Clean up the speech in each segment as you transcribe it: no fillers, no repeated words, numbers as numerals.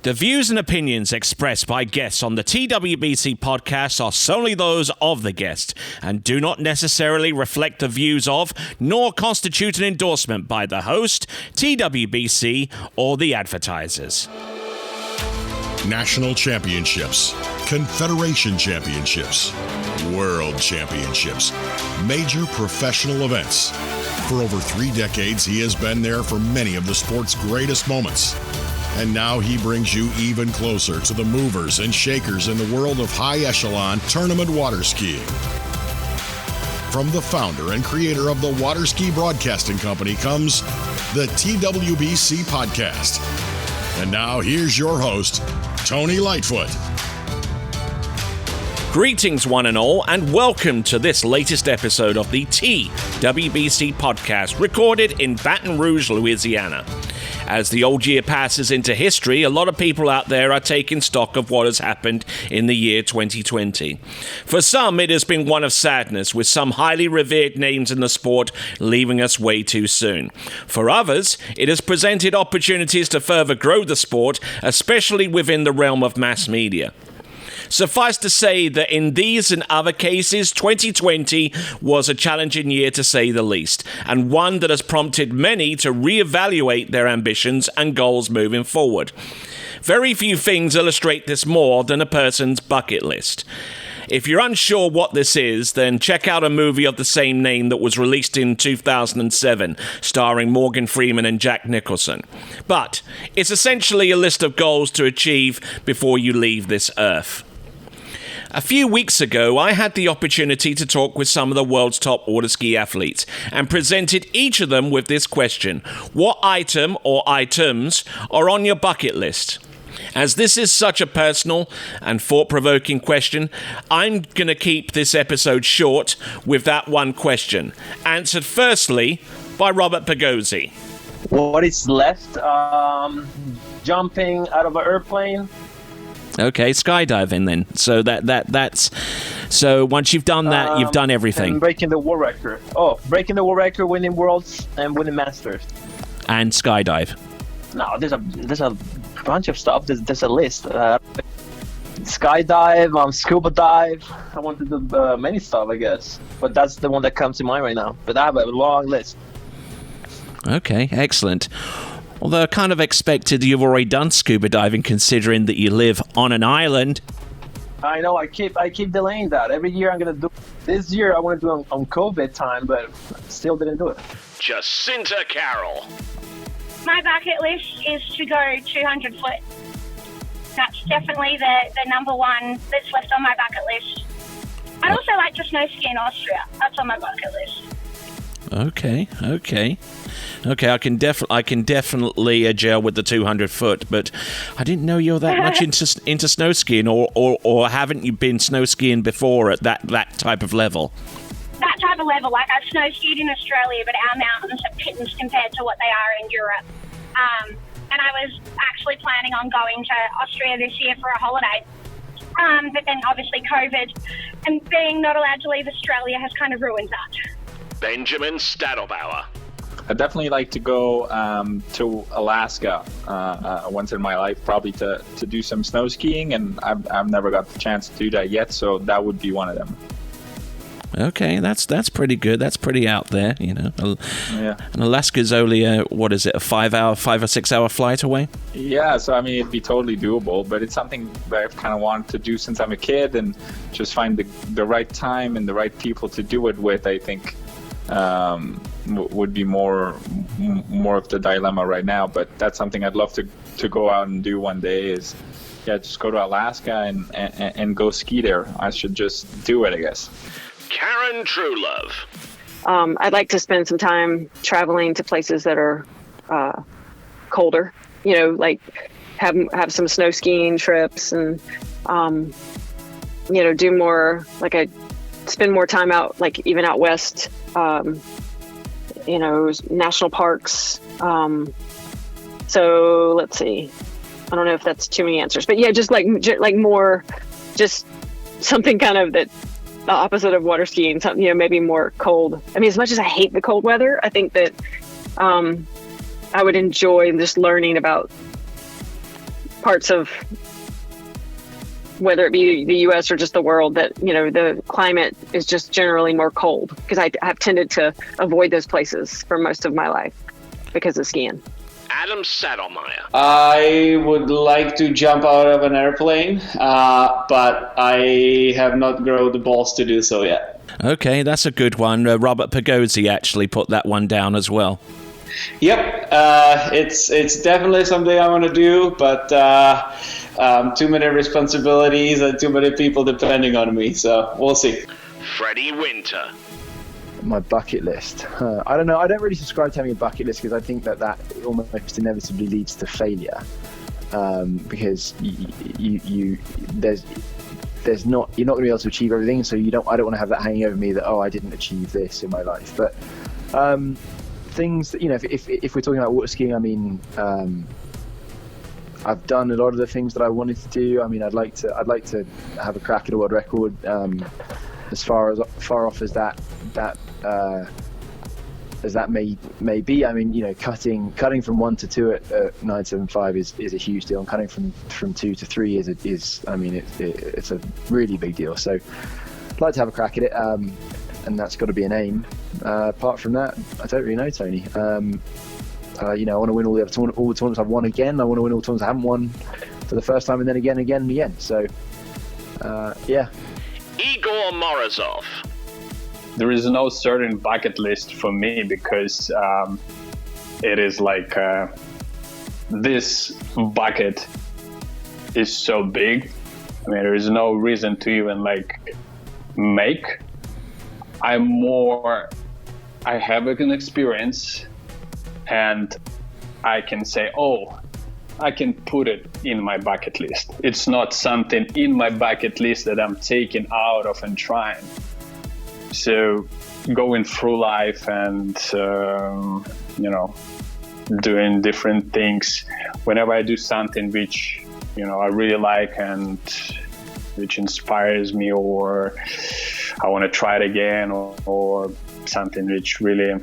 The views and opinions expressed by guests on the TWBC podcast are solely those of the guest and do not necessarily reflect the views of, nor constitute an endorsement by the host, TWBC, or the advertisers. National championships, Confederation championships, World championships, major professional events. For over 3 decades, he has been there for many of the sport's greatest moments. And now he brings you even closer to the movers and shakers in the world of high-echelon tournament water skiing. From the founder and creator of the Water Ski Broadcasting Company comes the TWBC Podcast. And now here's your host, Tony Lightfoot. Greetings, one and all, and welcome to this latest episode of the TWBC Podcast, recorded in Baton Rouge, Louisiana. As the old year passes into history, a lot of people out there are taking stock of what has happened in the year 2020. For some, it has been one of sadness, with some highly revered names in the sport leaving us way too soon. For others, it has presented opportunities to further grow the sport, especially within the realm of mass media. Suffice to say that in these and other cases, 2020 was a challenging year to say the least, and one that has prompted many to reevaluate their ambitions and goals moving forward. Very few things illustrate this more than a person's bucket list. If you're unsure what this is, then check out a movie of the same name that was released in 2007, starring Morgan Freeman and Jack Nicholson. But it's essentially a list of goals to achieve before you leave this earth. A few weeks ago, I had the opportunity to talk with some of the world's top water ski athletes and presented each of them with this question: what item or items are on your bucket list? As this is such a personal and thought-provoking question, I'm going to keep this episode short with that one question, answered firstly by Robert Pagozzi. What is left? Jumping out of an airplane. Okay, skydiving then. So that's so once you've done that, you've done everything. And breaking the world record. Oh, breaking the world record, winning worlds, and winning masters. And skydive. No, there's a bunch of stuff. There's a list. Skydive, scuba dive. I want to do many stuff, I guess. But that's the one that comes to mind right now. But I have a long list. Okay, excellent. Although I kind of expected you've already done scuba diving, considering that you live on an island. I know. I keep delaying that. Every year I'm gonna do. This year I want to do on COVID time, but still didn't do it. Jacinta Carroll. My bucket list is to go 200 foot. That's definitely the number one that's left on my bucket list. I'd also like to snow ski in Austria. That's on my bucket list. Okay. I can definitely gel with the 200 foot, but I didn't know you're that much into snow skiing, or haven't you been snow skiing before at that type of level? That type of level, like I've snow skied in Australia, but our mountains are pittance compared to what they are in Europe. And I was actually planning on going to Austria this year for a holiday. But then obviously COVID and being not allowed to leave Australia has kind of ruined that. Benjamin Stadelbauer. I'd definitely like to go to Alaska once in my life, probably to do some snow skiing, and I've never got the chance to do that yet, so that would be one of them. Okay, that's pretty good. That's pretty out there, you know. Yeah. And Alaska's only a 5 or 6 hour flight away? Yeah, so I mean, it'd be totally doable, but it's something that I've kind of wanted to do since I'm a kid, and just find the right time and the right people to do it with, I think. Would be more of the dilemma right now, but that's something I'd love to go out and do one day, is just go to Alaska and go ski there. I should just do it, I guess. Karen Truelove. I'd like to spend some time traveling to places that are colder, like have some snow skiing trips, and do more, like I spend more time out, like even out west, national parks. So let's see. I don't know if that's too many answers, but yeah, just like more, just something kind of that the opposite of water skiing, something, maybe more cold. I mean, as much as I hate the cold weather, I think that I would enjoy just learning about parts of, whether it be the U.S. or just the world, that, you know, the climate is just generally more cold, because I have tended to avoid those places for most of my life because of skiing. Adam Saddlemeyer. I would like to jump out of an airplane, but I have not grown the balls to do so yet. Okay, that's a good one. Robert Pagozzi actually put that one down as well. Yep, it's definitely something I want to do, but too many responsibilities and too many people depending on me, so we'll see. Freddie Winter. My bucket list. I don't know. I don't really subscribe to having a bucket list, because I think that almost inevitably leads to failure. Because you're not going to be able to achieve everything. So I don't want to have that hanging over me that, I didn't achieve this in my life. But things that, you know, if we're talking about water skiing, I mean, I've done a lot of the things that I wanted to do. I mean, I'd like to have a crack at a world record. As far off as that may be, I mean, you know, cutting from 1 to 2 at 975 is a huge deal, and cutting from 2 to 3 is I mean, it's a really big deal. So I'd like to have a crack at it, and that's got to be an aim. Apart from that, I don't really know, Tony. You know, I want to win all the tournaments I've won again. I want to win all the tournaments I haven't won for the first time, and then again. So yeah. Igor Morozov. There is no certain bucket list for me, because it is like this bucket is so big. I mean, there is no reason to even like make. I have an experience, and I can say, I can put it in my bucket list. It's not something in my bucket list that I'm taking out of and trying. So going through life and, you know, doing different things, whenever I do something which, you know, I really like and which inspires me, or I want to try it again, or something which really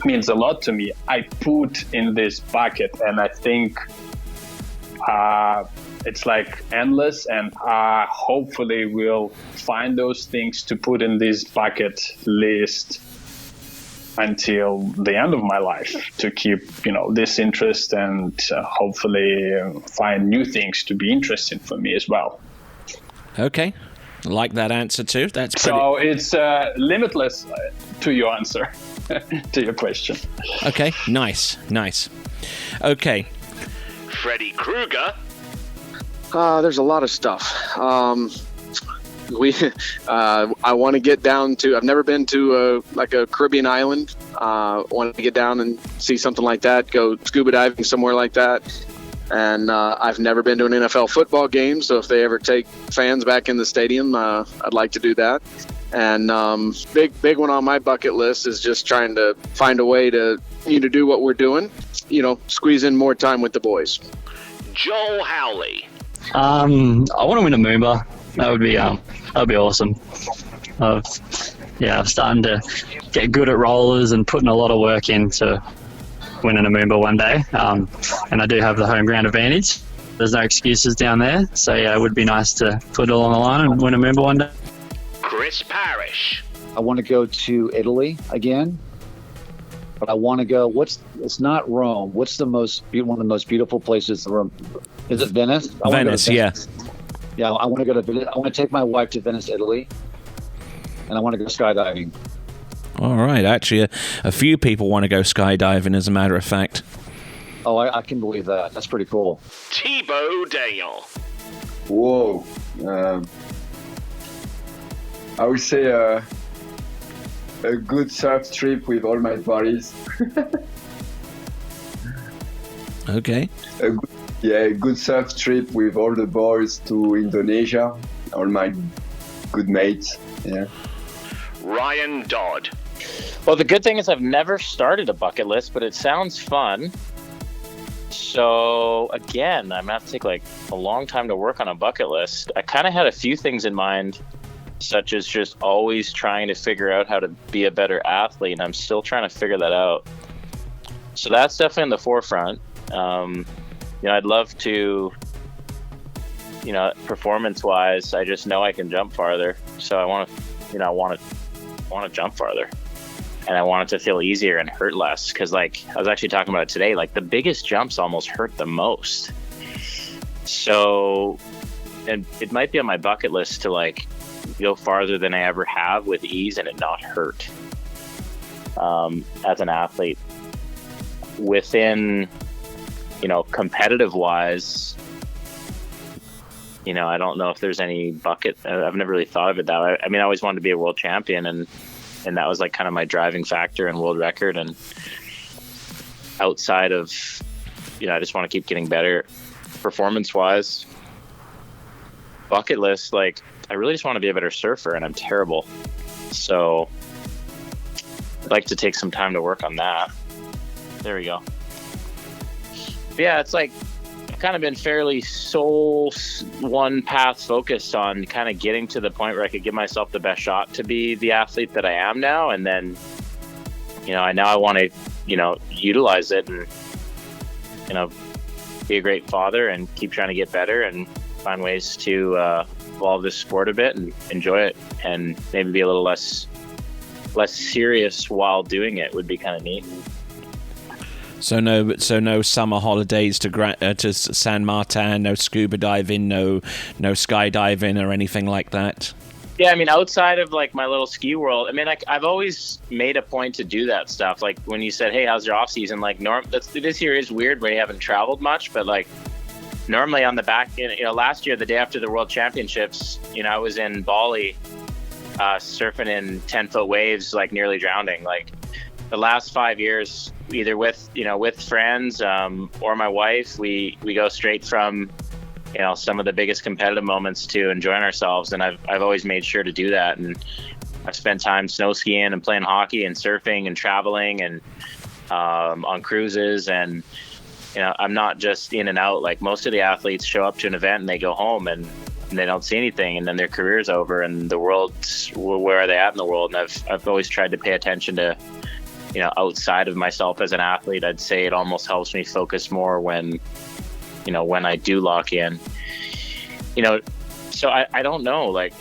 means a lot to me, I put in this bucket, and I think it's like endless, and hopefully we'll find those things to put in this bucket list until the end of my life, to keep, you know, this interest, and hopefully find new things to be interesting for me as well. Okay, I like that answer too. That's pretty... So it's limitless to your answer. To your question. Okay, nice. Okay. Freddy Krueger. There's a lot of stuff. I want to get down to, I've never been to a Caribbean island. Want to get down and see something like that, go scuba diving somewhere like that. And I've never been to an NFL football game, so if they ever take fans back in the stadium, I'd like to do that. And big one on my bucket list is just trying to find a way to do what we're doing, you know, squeeze in more time with the boys. Joel Howley. I want to win a Moomba. That would be awesome. I'm starting to get good at rollers and putting a lot of work into winning a Moomba one day. And I do have the home ground advantage. There's no excuses down there. So yeah, it would be nice to put it all on the line and win a Moomba one day. Chris Parrish. I want to go to Italy again, but I want to go. It's not Rome. What's one of the most beautiful places in Rome? Is it Venice? Venice, yeah. Yeah, I want to go to Venice. I want to take my wife to Venice, Italy, and I want to go skydiving. All right, actually, a few people want to go skydiving, as a matter of fact. Oh, I can believe that. That's pretty cool. Thibaut Daniel. Whoa. I would say a good surf trip with all my buddies. Okay. A good surf trip with all the boys to Indonesia, all my good mates. Yeah. Ryan Dodd. Well, the good thing is I've never started a bucket list, but it sounds fun. So again, I'm gonna have to take like a long time to work on a bucket list. I kind of had a few things in mind, such as just always trying to figure out how to be a better athlete, and I'm still trying to figure that out. So that's definitely in the forefront. I'd love to, performance-wise, I just know I can jump farther. So I want to jump farther. And I want it to feel easier and hurt less. Because, like, I was actually talking about it today, like, the biggest jumps almost hurt the most. So, and it might be on my bucket list to, like, go farther than I ever have with ease and it not hurt. As an athlete. Within, competitive-wise, I don't know if there's any bucket. I've never really thought of it that way. I mean, I always wanted to be a world champion, and that was like kind of my driving factor and world record. And outside of, I just want to keep getting better performance-wise. Bucket list, like, I really just want to be a better surfer, and I'm terrible. So I'd like to take some time to work on that. There we go. But yeah, it's like I've kind of been fairly one path focused on kind of getting to the point where I could give myself the best shot to be the athlete that I am now. And then, I want to, utilize it and, be a great father and keep trying to get better and find ways to evolve this sport a bit and enjoy it, and maybe be a little less serious while doing it would be kind of neat. So no summer holidays to San Martin, no scuba diving, no skydiving or anything like that. Yeah, I mean, outside of like my little ski world, I mean, like I've always made a point to do that stuff. Like when you said, "Hey, how's your off season?" Like this year is weird where you haven't traveled much, but like normally on the back, last year the day after the World Championships, I was in Bali, surfing in 10-foot waves, like nearly drowning. Like the last 5 years, either with friends or my wife, we go straight from some of the biggest competitive moments to enjoying ourselves, and I've always made sure to do that. And I've spent time snow skiing and playing hockey and surfing and traveling and on cruises, and I'm not just in and out. Like most of the athletes show up to an event and they go home and they don't see anything, and then their career's over, and the world's, where are they at in the world? And I've always tried to pay attention to outside of myself as an athlete. I'd say it almost helps me focus more when I do lock in, so I don't know, like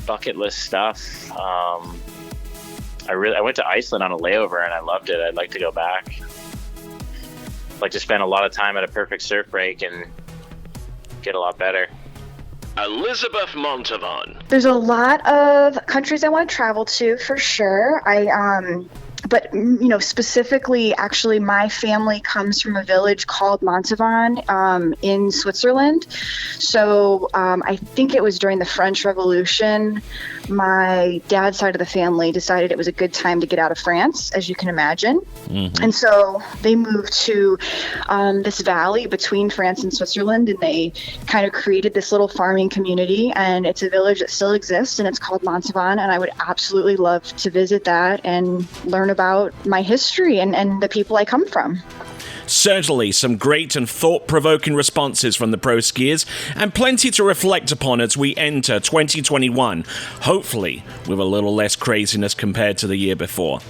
bucket list stuff. I went to Iceland on a layover and I loved it. I'd like to go back. I'd like to spend a lot of time at a perfect surf break and get a lot better. Elizabeth Montavon. There's a lot of countries I want to travel to for sure. But specifically, actually, my family comes from a village called Montavon in Switzerland. So I think it was during the French Revolution, my dad's side of the family decided it was a good time to get out of France, as you can imagine. Mm-hmm. And so they moved to this valley between France and Switzerland, and they kind of created this little farming community, and it's a village that still exists, and it's called Montavon, and I would absolutely love to visit that and learn about my history and the people I come from. Certainly some great and thought-provoking responses from the pro skiers, and plenty to reflect upon as we enter 2021, hopefully with a little less craziness compared to the year before.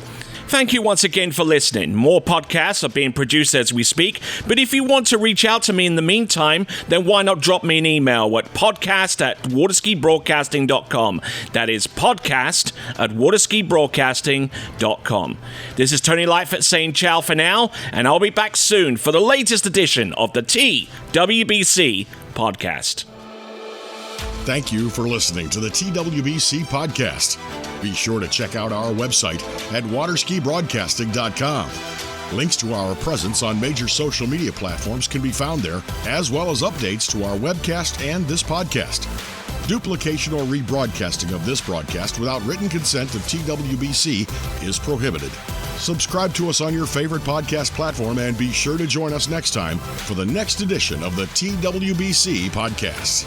Thank you once again for listening. More podcasts are being produced as we speak, but if you want to reach out to me in the meantime, then why not drop me an email at podcast@waterskibroadcasting.com. That is podcast@waterskibroadcasting.com. This is Tony Lightfoot saying ciao for now, and I'll be back soon for the latest edition of the TWBC podcast. Thank you for listening to the TWBC podcast. Be sure to check out our website at waterskibroadcasting.com. Links to our presence on major social media platforms can be found there, as well as updates to our webcast and this podcast. Duplication or rebroadcasting of this broadcast without written consent of TWBC is prohibited. Subscribe to us on your favorite podcast platform, and be sure to join us next time for the next edition of the TWBC podcast.